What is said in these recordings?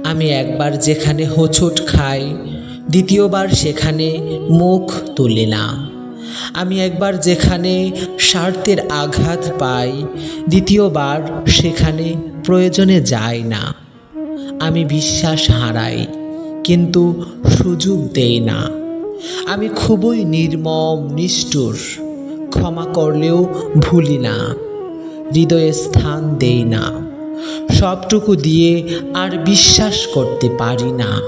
আমি একবার যেখানে হোঁচট খাই, দ্বিতীয়বার সেখানে মুখ তুলি না। আমি একবার যেখানে স্বার্থের আঘাত পাই, দ্বিতীয়বার সেখানে প্রয়োজনে যাই না। আমি বিশ্বাস হারাই, কিন্তু সুযোগ দেই না। আমি খুবই নির্মম, নিষ্ঠুর। ক্ষমা করলেও ভুলি না, হৃদয়ে স্থান দেই না। সবটুকু দিয়ে আর বিশ্বাস করতে পারি না।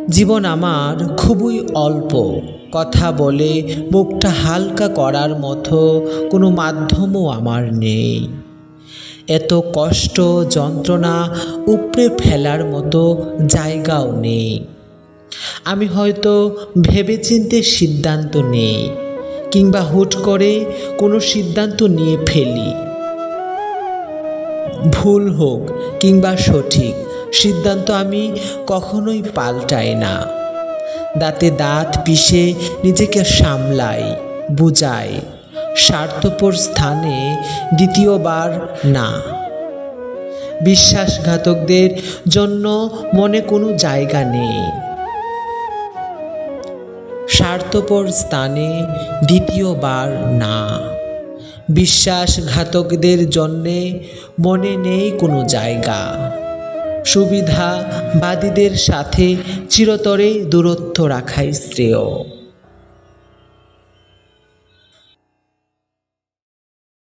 জীবন আমার খুবই অল্প। কথা বলে বুকটা হালকা করার মতো কোনো মাধ্যমও আমার নেই। এত কষ্ট, যন্ত্রণা উপড়ে ফেলার মতো জায়গাও নেই। আমি হয়তো ভেবেচিন্তে সিদ্ধান্ত নেই, কিংবা হুট করে কোনো সিদ্ধান্ত নিয়ে ফেলি। ভুল হোক কিংবা সঠিক, সিদ্ধান্ত আমি কখনোই পাল্টাই না। দাঁতে দাঁত পিষে নিজেকে সামলাই, বুঝাই। স্বার্থপর স্থানে দ্বিতীয়বার না। বিশ্বাসঘাতকদের জন্য মনে কোনো জায়গা নেই। স্বার্থপর স্থানে দ্বিতীয়বার না। বিশ্বাসঘাতকদের জন্যে মনে নেই কোনো জায়গা। সুবিধাবাদীদের সাথে চিরতরে দূরত্ব রাখাই শ্রেয়।